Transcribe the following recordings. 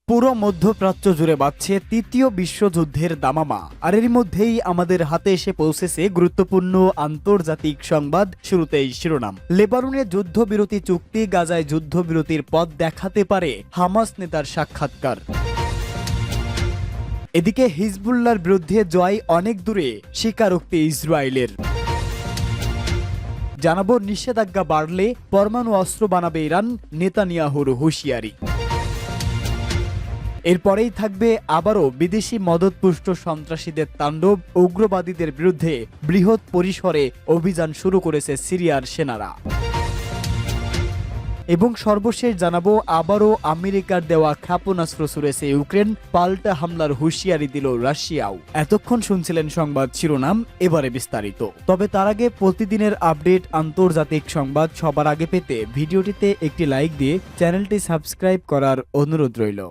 পুরো মধ্যপ্রাচ্য জুড়ে বাজছে তৃতীয় বিশ্বযুদ্ধের দামামা। আর এর মধ্যেই আমাদের হাতে এসে পৌঁছেছে গুরুত্বপূর্ণ আন্তর্জাতিক সংবাদ। শুরুতেই শিরোনাম। লেবাননে যুদ্ধবিরতি চুক্তি, গাজায় যুদ্ধবিরতির পথ দেখাতে পারে হামাস নেতার সাক্ষাৎকার। এদিকে হিজবুল্লাহর বিরুদ্ধে জয় অনেক দূরে, স্বীকারোক্তি ইসরায়েলের। জানাবো নিষেধাজ্ঞা বাড়লে পরমাণু অস্ত্র বানাবে ইরান, নেতানিয়াহুর হুঁশিয়ারি। এরপরেই থাকবে আবারও বিদেশি মদতপুষ্ট সন্ত্রাসীদের তাণ্ডব, উগ্রবাদীদের বিরুদ্ধে বৃহৎ পরিসরে অভিযান শুরু করেছে সিরিয়ার সেনারা। এবং সর্বশেষ জানাবো আবারও আমেরিকার দেওয়া ক্ষেপণাস্ত্র ছুড়েছে ইউক্রেন, পাল্টা হামলার হুঁশিয়ারি দিল রাশিয়াও। এতক্ষণ শুনছিলেন সংবাদ শিরোনাম, এবারে বিস্তারিত। তবে তার আগে প্রতিদিনের আপডেট আন্তর্জাতিক সংবাদ সবার আগে পেতে ভিডিওটিতে একটি লাইক দিয়ে চ্যানেলটি সাবস্ক্রাইব করার অনুরোধ রইল।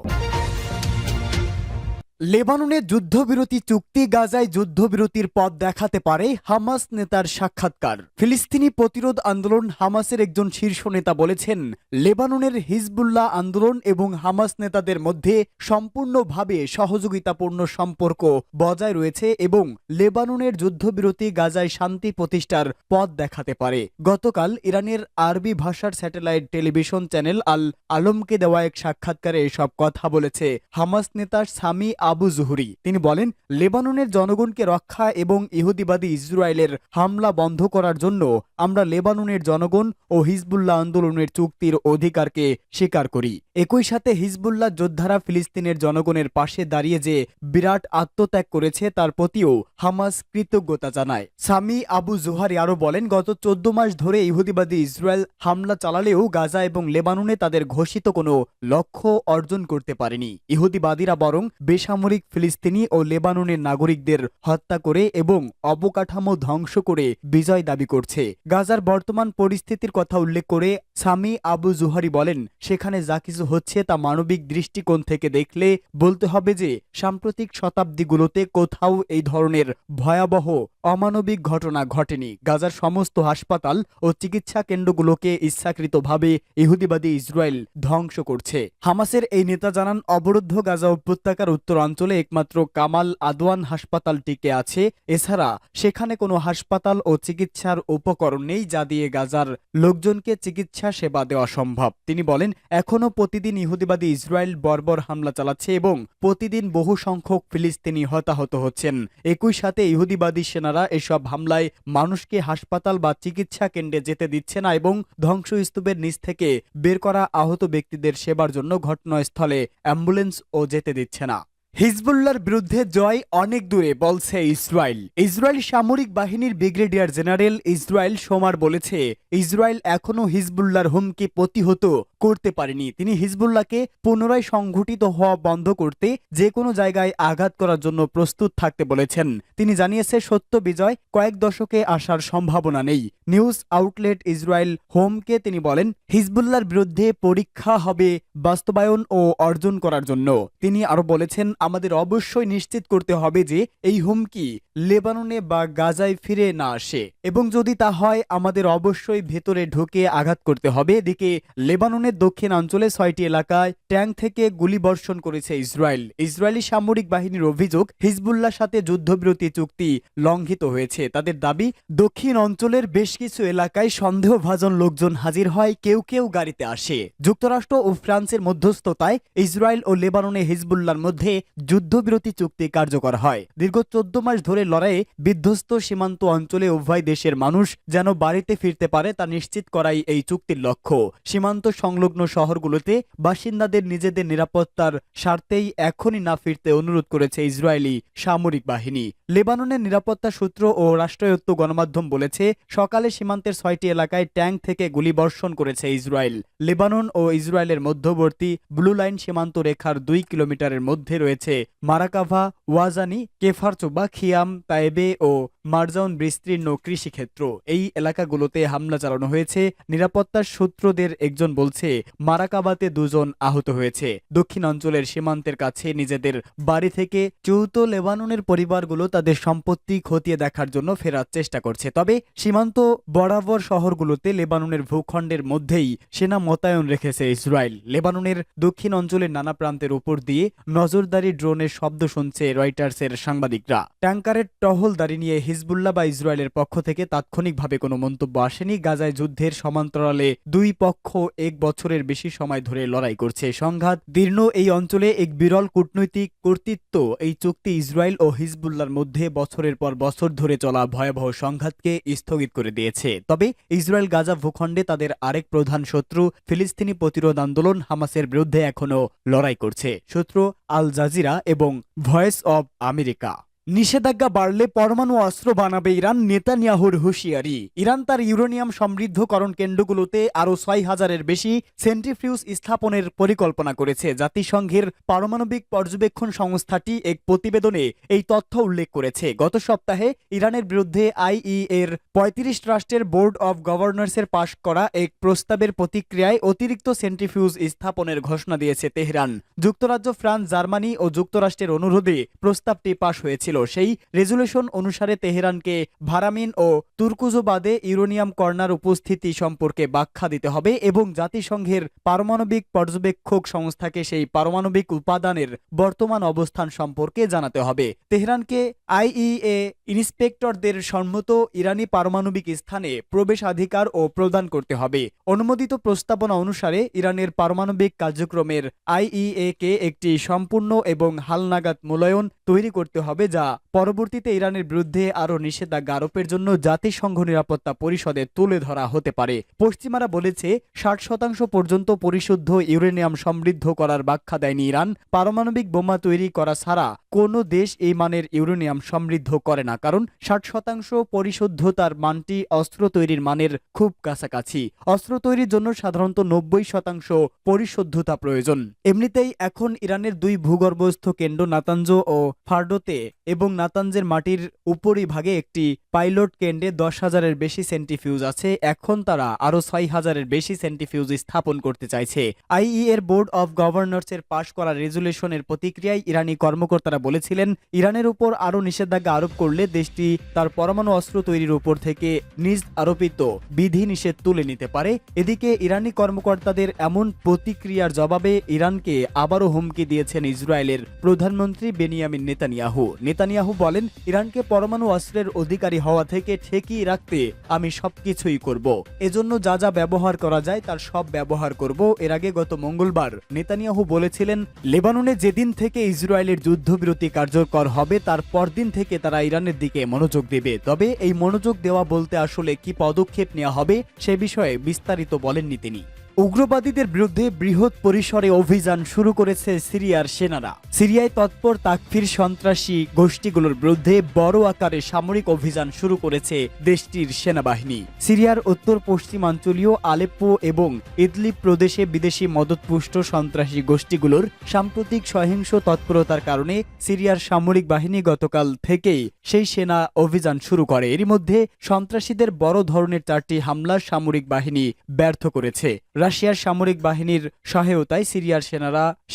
লেবাননে যুদ্ধবিরতি চুক্তি, গাজায় যুদ্ধবিরতির পথ দেখাতে পারে হামাস নেতার সাক্ষাৎকার। ফিলিস্তিনি প্রতিরোধ আন্দোলন হামাসের একজন শীর্ষ নেতা বলেছেন, লেবাননের হিজবুল্লাহ আন্দোলন এবং হামাস নেতাদের মধ্যে সম্পূর্ণভাবে সহযোগিতাপূর্ণ সম্পর্ক বজায় রয়েছে এবং লেবাননের যুদ্ধবিরতি গাজায় শান্তি প্রতিষ্ঠার পথ দেখাতে পারে। গতকাল ইরানের আরবি ভাষার স্যাটেলাইট টেলিভিশন চ্যানেল আল আলমকে দেওয়া এক সাক্ষাৎকারে এসব কথা বলেছে হামাস নেতা সামি আবু জুহরি। তিনি বলেন, লেবাননের জনগণকে রক্ষা এবং ইহুদিবাদী ইসরায়েলের হামলা বন্ধ করার জন্য আমরা লেবাননের জনগণ ও হিজবুল্লাহ আন্দোলনের চুক্তির অধিকারকে স্বীকার করি। একই সাথে হিজবুল্লাহ যোদ্ধারা ফিলিস্তিনের জনগণের পাশে দাঁড়িয়ে যে বিরাট আত্মত্যাগ করেছে তার প্রতিও হামাস কৃতজ্ঞতা জানায়। সামি আবু জুহারি আরও বলেন, গত 14 মাস ধরে ইহুদিবাদী ইসরায়েল হামলা চালালেও গাজা এবং লেবাননে তাদের ঘোষিত কোনো লক্ষ্য অর্জন করতে পারেনি। ইহুদিবাদীরা বরং বেসামরিক ফিলিস্তিনি ও লেবাননের নাগরিকদের হত্যা করে এবং অবকাঠামো ধ্বংস করে বিজয় দাবি করছে। গাজার বর্তমান পরিস্থিতির কথা উল্লেখ করে সামি আবু জুহারি বলেন, সেখানে যা কিছু হচ্ছে তা মানবিক দৃষ্টিকোণ থেকে দেখলে বলতে হবে যে সাম্প্রতিক শতাব্দীগুলোতে কোথাও এই ধরনের ভয়াবহ অমানবিক ঘটনা ঘটেনি। গাজার সমস্ত হাসপাতাল ও চিকিৎসা কেন্দ্রগুলোকে ইচ্ছাকৃতভাবে ইহুদিবাদী ইসরায়েল ধ্বংস করছে। হামাসের এই নেতা জানান, অবরুদ্ধ গাজা উপত্যকার উত্তরাঞ্চলে একমাত্র কামাল আদওয়ান হাসপাতাল টিকে আছে। এছাড়া সেখানে কোনো হাসপাতাল ও চিকিৎসার উপকরণ নেই যা দিয়ে গাজার লোকজনকে চিকিৎসা সেবা দেওয়া সম্ভব। তিনি বলেন, এখনও প্রতিদিন ইহুদিবাদী ইসরায়েল বর্বর হামলা চালাচ্ছে এবং প্রতিদিন বহু সংখ্যক ফিলিস্তিনি হতাহত হচ্ছেন। একই সাথে ইহুদিবাদী সেনারা এসব হামলায় মানুষকে হাসপাতাল বা চিকিৎসা কেন্দ্রে যেতে দিচ্ছে না এবং ধ্বংসস্তূপের নিচ থেকে বের করা আহত ব্যক্তিদের সেবার জন্য ঘটনাস্থলে অ্যাম্বুলেন্সও যেতে দিচ্ছে না। হিজবুল্লাহর বিরুদ্ধে জয় অনেক দূরে, বলছে ইসরায়েল। ইসরায়েল সামরিক বাহিনীর ব্রিগেডিয়ার জেনারেল ইসরায়েল সোমার বলেছে, ইসরায়েল এখনও হিজবুল্লাহর হুমকি প্রতিহত করতে পারেনি। তিনি হিজবুল্লাহকে পুনরায় সংঘটিত হওয়া বন্ধ করতে যে কোনো জায়গায় আঘাত করার জন্য প্রস্তুত থাকতে বলেছেন। তিনি জানিয়েছে, সত্য বিজয় কয়েক দশকে আসার সম্ভাবনা নেই। নিউজ আউটলেট ইসরায়েল হোমকে তিনি বলেন, হিজবুল্লাহর বিরুদ্ধে পরীক্ষা হবে বাস্তবায়ন ও অর্জন করার জন্য। তিনি আরো বলেছেন, আমাদের অবশ্যই নিশ্চিত করতে হবে যে এই হুমকি লেবাননে বা গাজায় ফিরে না আসে এবং যদি তা হয় আমাদের অবশ্যই ভেতরে ঢুকে আঘাত করতে হবে। এদিকে লেবাননের দক্ষিণাঞ্চলে 6টি এলাকায় ট্যাঙ্ক থেকে গুলিবর্ষণ করেছে ইসরায়েল। ইসরায়েলি সামরিক বাহিনীর অভিযোগ, হিজবুল্লাহর সাথে যুদ্ধবিরতি চুক্তি লঙ্ঘিত হয়েছে। তাদের দাবি, দক্ষিণ অঞ্চলের বেশ কিছু এলাকায় সন্দেহভাজন লোকজন হাজির হয়, কেউ কেউ গাড়িতে আসে। যুক্তরাষ্ট্র ও ফ্রান্সের মধ্যস্থতায় ইসরায়েল ও লেবাননে হিজবুল্লাহর মধ্যে যুদ্ধবিরতি চুক্তি কার্যকর হয়। দীর্ঘ 14 মাস ধরে লড়াইয়ে বিধ্বস্ত সীমান্ত অঞ্চলে উভয় দেশের মানুষ যেন বাড়িতে ফিরতে পারে তা নিশ্চিত করাই এই চুক্তির লক্ষ্য। সীমান্ত সংলগ্ন শহরগুলোতে বাসিন্দাদের নিজেদের নিরাপত্তার স্বার্থেই এখনই না ফিরতে অনুরোধ করেছে ইসরায়েলি সামরিক বাহিনী। লেবাননের নিরাপত্তা সূত্র ও রাষ্ট্রায়ত্ত গণমাধ্যম বলেছে, সকালে সীমান্তের 6টি এলাকায় ট্যাঙ্ক থেকে গুলিবর্ষণ করেছে ইসরায়েল। লেবানন ও ইসরায়েলের মধ্যবর্তী ব্লু লাইন সীমান্ত রেখার 2 কিলোমিটারের মধ্যে রয়েছে মারাকাভা, ওয়াজানি, কেফারচোবা, খিয়াম, তায়েবে ও মারজাউন বিস্তীর্ণ কৃষিক্ষেত্র। এই এলাকাগুলোতে হামলা চালানো হয়েছে। নিরাপত্তার সূত্রদের একজন বলছে, মারাকাবাতে 2 জন আহত হয়েছে। দক্ষিণ অঞ্চলের সীমান্তের কাছে নিজেদের বাড়ি থেকে চৌত লেবাননের পরিবারগুলো তাদের সম্পত্তি খতিয়ে দেখার জন্য ফেরার চেষ্টা করছে। তবে সীমান্ত বরাবর শহরগুলোতে লেবাননের ভূখণ্ডের মধ্যেই সেনা মোতায়েন রেখেছে ইসরায়েল। লেবাননের দক্ষিণ অঞ্চলের নানা প্রান্তের উপর দিয়ে নজরদারি ড্রোনের শব্দ শুনছে রয়টার্সের সাংবাদিকরা। ট্যাঙ্কারের টহলদারি নিয়ে হিজবুল্লাহ বা ইসরায়েলের পক্ষ থেকে তাৎক্ষণিকভাবে কোনো মন্তব্য আসেনি। গাজায় যুদ্ধের সমান্তরালে দুই পক্ষ 1 বছরের বেশি সময় ধরে লড়াই করছে। সংঘাত দীর্ণ এই অঞ্চলে এক বিরল কূটনৈতিক কর্তৃত্ব এই চুক্তি ইসরায়েল ও হিজবুল্লাহর মধ্যে বছরের পর বছর ধরে চলা ভয়াবহ সংঘাতকে স্থগিত করে দিয়েছে। তবে ইসরায়েল গাজা ভূখণ্ডে তাদের আরেক প্রধান শত্রু ফিলিস্তিনি প্রতিরোধ আন্দোলন হামাসের বিরুদ্ধে এখনও লড়াই করছে। সূত্র আল জাজিরা এবং ভয়েস অব আমেরিকা। নিষেধাজ্ঞা বাড়লে পরমাণু অস্ত্র বানাবে ইরান, নেতানিয়াহুর হুঁশিয়ারি। ইরান তার ইউরেনিয়াম সমৃদ্ধকরণ কেন্দ্রগুলোতে আরও 6,000-এর বেশি সেন্ট্রিফিউজ স্থাপনের পরিকল্পনা করেছে। জাতিসংঘের পারমাণবিক পর্যবেক্ষণ সংস্থাটি এক প্রতিবেদনে এই তথ্য উল্লেখ করেছে। গত সপ্তাহে ইরানের বিরুদ্ধে আইইএর 35 রাষ্ট্রের বোর্ড অব গভর্নর্সের পাশ করা এক প্রস্তাবের প্রতিক্রিয়ায় অতিরিক্ত সেন্ট্রিফিউজ স্থাপনের ঘোষণা দিয়েছে তেহরান। যুক্তরাজ্য, ফ্রান্স, জার্মানি ও যুক্তরাষ্ট্রের অনুরোধে প্রস্তাবটি পাশ হয়েছিল। সেই রেজুলেশন অনুসারে তেহরানকে ভারামিন ও তুর্কুজোবাদে ইউরেনিয়াম কর্নার উপস্থিতি সম্পর্কে ব্যাখ্যা দিতে হবে এবং জাতিসংঘের পারমাণবিক পর্যবেক্ষক সংস্থাকে সেই পারমাণবিক উপাদানের বর্তমান অবস্থান সম্পর্কে জানাতে হবে। তেহরানকে আইইএ ইন্সপেক্টরদের সম্মত ইরানি পারমাণবিক স্থানে প্রবেশাধিকার ও প্রদান করতে হবে। অনুমোদিত প্রস্তাবনা অনুসারে ইরানের পারমাণবিক কার্যক্রমের আইইএ কে একটি সম্পূর্ণ এবং হালনাগাদ মূল্যায়ন তৈরি করতে হবে, যা পরবর্তীতে ইরানের বিরুদ্ধে আরও নিষেধাজ্ঞা আরোপের জন্য জাতিসংঘ নিরাপত্তা পরিষদে তুলে ধরা হতে পারে। পশ্চিমারা বলেছে 60% পর্যন্ত পরিশুদ্ধ ইউরেনিয়াম সমৃদ্ধ করার ব্যাখ্যা দেয়নি ইরান। পারমাণবিক বোমা তৈরি করা ছাড়া কোনো দেশ এই মানের ইউরেনিয়াম সমৃদ্ধ করে না, কারণ 60% পরিশুদ্ধতার মানটি অস্ত্র তৈরির মানের খুব কাছাকাছি। অস্ত্র তৈরির জন্য সাধারণত 90% পরিশুদ্ধতা প্রয়োজন। এমনিতেই এখন ইরানের 2 ভূগর্ভস্থ কেন্দ্র নাতানজ ও ফার্ডোতে এবং নাতানজের মাটির উপরিভাগে একটি পাইলট কেন্দ্রে 10,000-এর বেশি সেন্ট্রিফিউজ আছে। এখন তারা আরও 6,000-এর বেশি সেন্ট্রিফিউজ স্থাপন করতে চাইছে। আইইএর বোর্ড অব গভর্নর্সের পাশ করা রেজুলেশনের প্রতিক্রিয়ায় ইরানি কর্মকর্তারা বলেছিলেন, ইরানের উপর আরও নিষেধাজ্ঞা আরোপ করলে দেশটি তার পরমাণু অস্ত্র তৈরির উপর থেকে নিজ আরোপিত বিধিনিষেধ তুলে নিতে পারে। এদিকে ইরানি কর্মকর্তাদের এমন প্রতিক্রিয়ার জবাবে ইরানকে আবারও হুমকি দিয়েছেন ইসরায়েলের প্রধানমন্ত্রী বেনিয়ামিন নেতানিয়াহু বলেন, ইরানকে পরমাণু অস্ত্রের অধিকারী হওয়া থেকে ঠেকিয়ে রাখতে আমি সবকিছুই করব। এজন্য যা যা ব্যবহার করা যায় তার সব ব্যবহার করব। এর আগে গত মঙ্গলবার নেতানিয়াহু বলেছিলেন, লেবাননে যেদিন থেকে ইসরায়েলের যুদ্ধবিরতি কার্যকর হবে তার পরদিন থেকে তারা ইরানের দিকে মনোযোগ দেবে। তবে এই মনোযোগ দেওয়া বলতে আসলে কি পদক্ষেপ নেওয়া হবে সে বিষয়ে বিস্তারিত বলেননি তিনি। উগ্রবাদীদের বিরুদ্ধে বৃহৎ পরিসরে অভিযান শুরু করেছে সিরিয়ার সেনারা। সিরিয়ায় তৎপর তাকফির সন্ত্রাসী গোষ্ঠীগুলোর বিরুদ্ধে বড় আকারে সামরিক অভিযান শুরু করেছে দেশটির সেনাবাহিনী। সিরিয়ার উত্তর পশ্চিমাঞ্চলীয় আলেপ্পো এবং ইদলিব প্রদেশে বিদেশি মদতপুষ্ট সন্ত্রাসী গোষ্ঠীগুলোর সাম্প্রতিক সহিংস তৎপরতার কারণে সিরিয়ার সামরিক বাহিনী গতকাল থেকেই সেই সেনা অভিযান শুরু করে। এরই মধ্যে সন্ত্রাসীদের বড় ধরনের 4টি হামলা সামরিক বাহিনী ব্যর্থ করেছে। রাশিয়ার সামরিক বাহিনীর সহায়তায় সিরিয়ার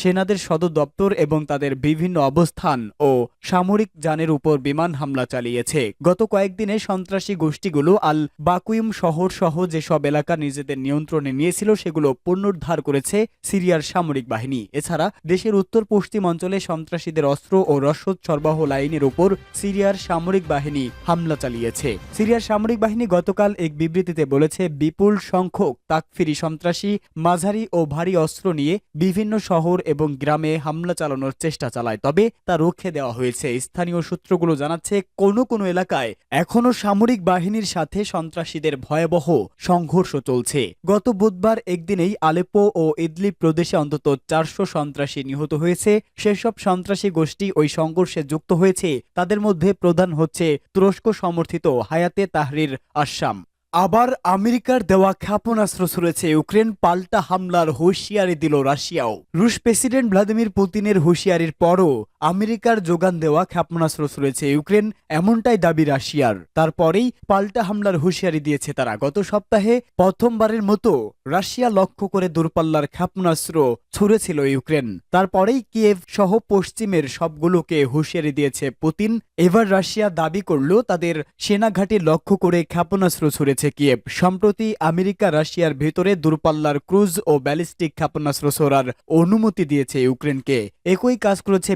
সেনাদের সদর দপ্তর এবং তাদের বিভিন্ন অবস্থান ও সামরিক যানের উপর বিমান হামলা চালিয়েছে। গত কয়েকদিনে সন্ত্রাসী গোষ্ঠীগুলো আল বাকুইম শহর সহ যেসব এলাকা নিজেদের নিয়ন্ত্রণে নিয়েছিল সেগুলো পুনরুদ্ধার করেছে সিরিয়ার সামরিক বাহিনী। এছাড়া দেশের উত্তর পশ্চিম অঞ্চলে সন্ত্রাসীদের অস্ত্র ও রসদ সরবরাহ লাইনের উপর সিরিয়ার সামরিক বাহিনী হামলা চালিয়েছে। সিরিয়ার সামরিক বাহিনী গতকাল এক বিবৃতিতে বলেছে, বিপুল সংখ্যক তাকফিরি সন্ত্রাসী মাঝারি ও ভারী অস্ত্র নিয়ে বিভিন্ন শহর এবং গ্রামে হামলা চালানোর চেষ্টা চালায়, তবে তা রুখে দেওয়া হয়েছে। স্থানীয় সূত্রগুলো জানাচ্ছে, কোনো কোনো এলাকায় এখনো সামরিক বাহিনীর সাথে সন্ত্রাসীদের ভয়াবহ সংঘর্ষ চলছে। গত বুধবার একদিনেই আলেপ্পো ও ইদলিব প্রদেশে অন্তত 400 সন্ত্রাসী নিহত হয়েছে। সেসব সন্ত্রাসী গোষ্ঠী ওই সংঘর্ষে যুক্ত হয়েছে। তাদের মধ্যে প্রধান হচ্ছে তুরস্ক সমর্থিত হায়াতে তাহরির আশাম। আবার আমেরিকার দেওয়া ক্ষেপণাস্ত্র ছুড়েছে ইউক্রেন, পাল্টা হামলার হুঁশিয়ারি দিল রাশিয়াও। রুশ প্রেসিডেন্ট ভ্লাদিমির পুতিনের হুঁশিয়ারির পরও আমেরিকার যোগান দেওয়া ক্ষেপণাস্ত্র ছুড়েছে ইউক্রেন, এমনটাই দাবি রাশিয়ার। তারপরেই পাল্টা হামলার হুঁশিয়ারি দিয়েছে তারা। গত সপ্তাহে প্রথমবারের মতো রাশিয়া লক্ষ্য করে দূরপাল্লার ক্ষেপণাস্ত্র ছুড়েছিল ইউক্রেন। তারপরেই কিয়েভ সহ পশ্চিমের সবগুলোকে হুঁশিয়ারি দিয়েছে পুতিন। এবার রাশিয়া দাবি করল তাদের সেনাঘাঁটি লক্ষ্য করে ক্ষেপণাস্ত্র ছুড়েছে কিয়েভ। সম্প্রতি আমেরিকা রাশিয়ার ভেতরে দূরপাল্লার ক্রুজ ও ব্যালিস্টিক ক্ষেপণাস্ত্র ছোড়ার অনুমতি দিয়েছে ইউক্রেনকে। একই কাজ করেছে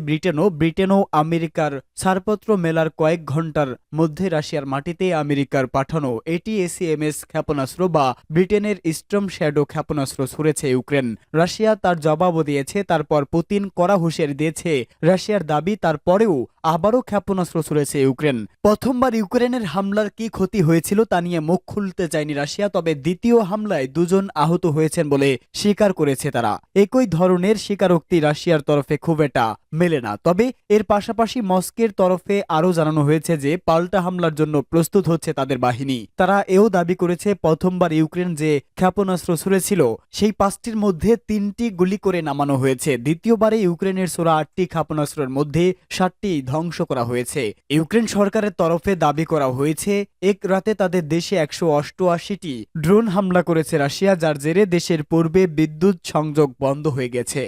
ব্রিটেনও আমেরিকার ছাড়পত্র মেলার কয়েক ঘন্টার মধ্যে রাশিয়ার মাটিতে আমেরিকার পাঠানো এটিএসিএমএস ক্ষেপণাস্ত্র বা ব্রিটেনের স্টর্ম শ্যাডো ক্ষেপণাস্ত্র ছুড়েছে ইউক্রেন। রাশিয়া তার জবাবও দিয়েছে। তারপর পুতিন কড়া হুঁশিয়ারি দিয়েছে। রাশিয়ার দাবি তারপরেও আবারও ক্ষেপণাস্ত্র ছুড়েছে ইউক্রেন। প্রথমবার ইউক্রেনের হামলার কি ক্ষতি হয়েছিল তা নিয়ে মুখ খুলতে চায়নি রাশিয়া, তবে দ্বিতীয় হামলায় 2 জন আহত হয়েছেন বলে স্বীকার করেছে তারা। একই ধরনের স্বীকারোক্তি রাশিয়ার তরফে খুব একটা মেলে না। তবে এর পাশাপাশি মস্কোর তরফে আরও জানানো হয়েছে যে পাল্টা হামলার জন্য প্রস্তুত হচ্ছে তাদের বাহিনী। তারা এও দাবি করেছে প্রথমবার ইউক্রেন যে ক্ষেপণাস্ত্র ছুড়েছিল সেই 5টির মধ্যে 3টি গুলি করে নামানো হয়েছে। দ্বিতীয়বারে ইউক্রেনের ছোড়া 8টি ক্ষেপণাস্ত্রের মধ্যে 7টি ধ্বংস করা হয়েছে। ইউক্রেন সরকারের তরফে দাবি করা হয়েছে এক রাতে তাদের দেশে 188টি ড্রোন হামলা করেছে রাশিয়া, যার জেরে দেশের পূর্বে বিদ্যুৎ সংযোগ বন্ধ হয়ে গেছে।